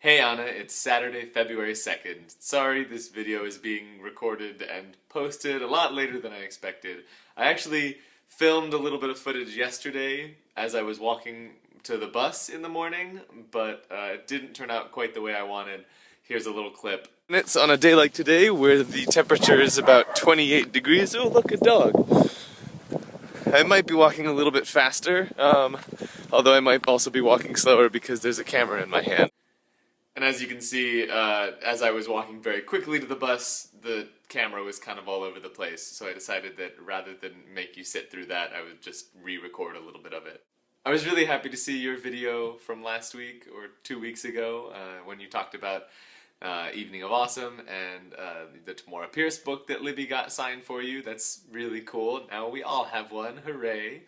Hey Anna, it's Saturday, February 2nd. Sorry this video is being recorded and posted a lot later than I expected. I actually filmed a little bit of footage yesterday as I was walking to the bus in the morning, but it didn't turn out quite the way I wanted. Here's a little clip. It's on a day like today where the temperature is about 28 degrees. Oh, look, a dog. I might be walking a little bit faster, although I might also be walking slower because there's a camera in my hand. And as you can see, as I was walking very quickly to the bus, the camera was kind of all over the place, so I decided that rather than make you sit through that, I would just re-record a little bit of it. I was really happy to see your video from last week, or 2 weeks ago, when you talked about Evening of Awesome and the Tamora Pierce book that Libby got signed for you. That's really cool. Now we all have one. Hooray!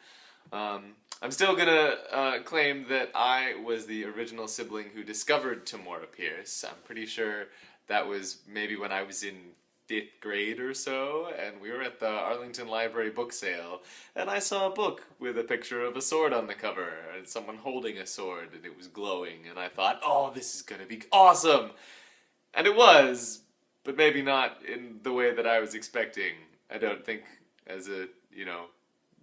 I'm still gonna claim that I was the original sibling who discovered Tamora Pierce. I'm pretty sure that was maybe when I was in 5th grade or so, and we were at the Arlington Library book sale, and I saw a book with a picture of a sword on the cover, and someone holding a sword, and it was glowing, and I thought, oh, this is gonna be awesome! And it was, but maybe not in the way that I was expecting. I don't think as a,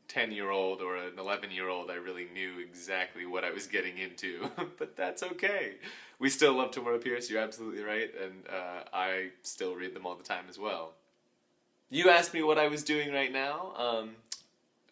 10-year-old or an 11-year-old I really knew exactly what I was getting into, but that's okay. We still love Tamora Pierce, you're absolutely right, and I still read them all the time as well. You asked me what I was doing right now,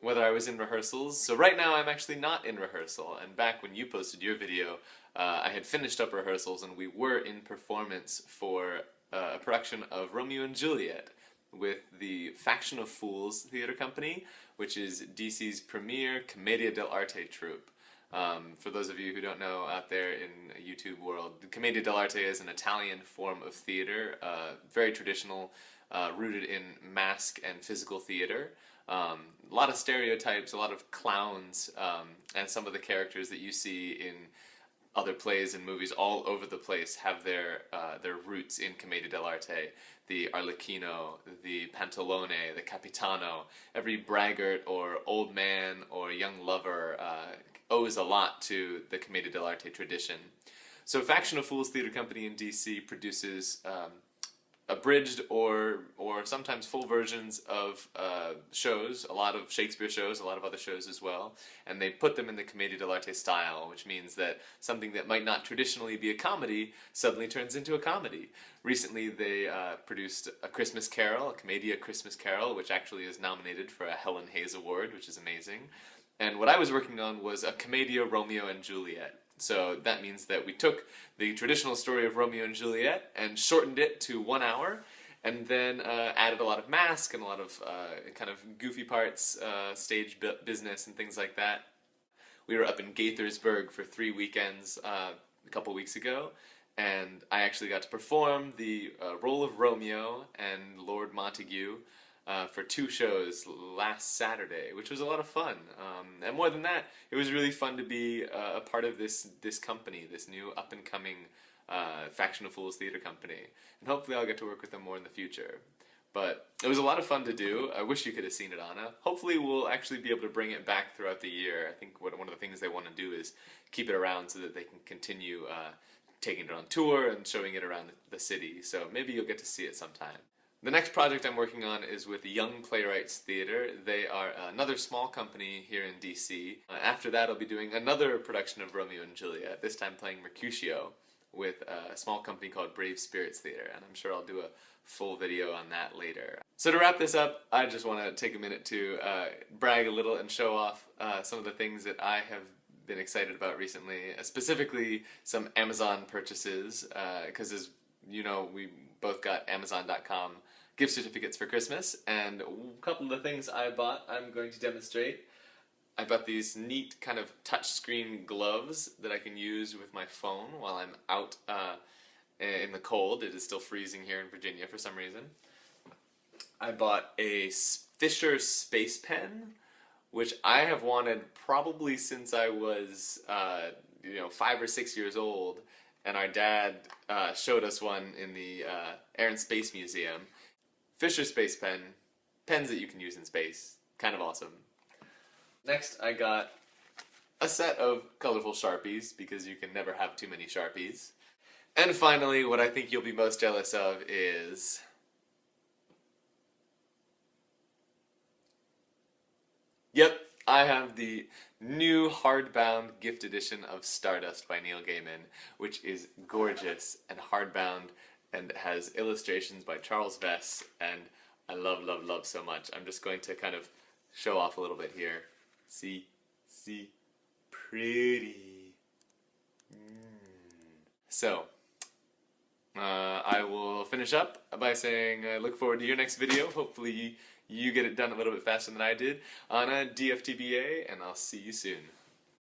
whether I was in rehearsals. So right now I'm actually not in rehearsal, and back when you posted your video, I had finished up rehearsals and we were in performance for a production of Romeo and Juliet with the Faction of Fools theater company, which is DC's premier Commedia dell'arte troupe. For those of you who don't know out there in the YouTube world, the Commedia dell'arte is an Italian form of theater, very traditional, rooted in mask and physical theater. A lot of stereotypes, a lot of clowns, and some of the characters that you see in other plays and movies all over the place have their roots in Commedia dell'arte. The Arlecchino, the Pantalone, the Capitano. Every braggart or old man or young lover owes a lot to the Commedia dell'arte tradition. So Faction of Fools Theater Company in DC produces abridged or sometimes full versions of shows, a lot of Shakespeare shows, a lot of other shows as well, and they put them in the Commedia dell'arte style, which means that something that might not traditionally be a comedy suddenly turns into a comedy. Recently they produced A Christmas Carol, a Commedia Christmas Carol, which actually is nominated for a Helen Hayes Award, which is amazing. And what I was working on was a Commedia Romeo and Juliet. So that means that we took the traditional story of Romeo and Juliet and shortened it to 1 hour, and then added a lot of mask and a lot of kind of goofy parts, stage business and things like that. We were up in Gaithersburg for 3 weekends a couple weeks ago, and I actually got to perform the role of Romeo and Lord Montague for 2 shows last Saturday, which was a lot of fun. And more than that, it was really fun to be a part of this company, this new up-and-coming Faction of Fools theater company. And hopefully I'll get to work with them more in the future. But it was a lot of fun to do. I wish you could have seen it, Anna. Hopefully we'll actually be able to bring it back throughout the year. I think one of the things they want to do is keep it around so that they can continue taking it on tour and showing it around the city. So maybe you'll get to see it sometime. The next project I'm working on is with Young Playwrights Theater. They are another small company here in DC. After that I'll be doing another production of Romeo and Juliet, this time playing Mercutio, with a small company called Brave Spirits Theater, and I'm sure I'll do a full video on that later. So to wrap this up, I just want to take a minute to brag a little and show off some of the things that I have been excited about recently, specifically some Amazon purchases, because as you know, we both got Amazon.com gift certificates for Christmas, and a couple of the things I bought I'm going to demonstrate. I bought these neat kind of touchscreen gloves that I can use with my phone while I'm out in the cold. It is still freezing here in Virginia for some reason. I bought a Fisher Space Pen, which I have wanted probably since I was 5 or 6 years old, and our dad showed us one in the Air and Space Museum. Fisher Space Pen, pens that you can use in space, kind of awesome. Next I got a set of colorful Sharpies, because you can never have too many Sharpies. And finally, what I think you'll be most jealous of is... Yep, I have the new hardbound gift edition of Stardust by Neil Gaiman, which is gorgeous and hardbound and has illustrations by Charles Vess, and I love, love, love so much. I'm just going to kind of show off a little bit here. See? Pretty. So, I will finish up by saying I look forward to your next video. Hopefully you get it done a little bit faster than I did on a DFTBA, and I'll see you soon.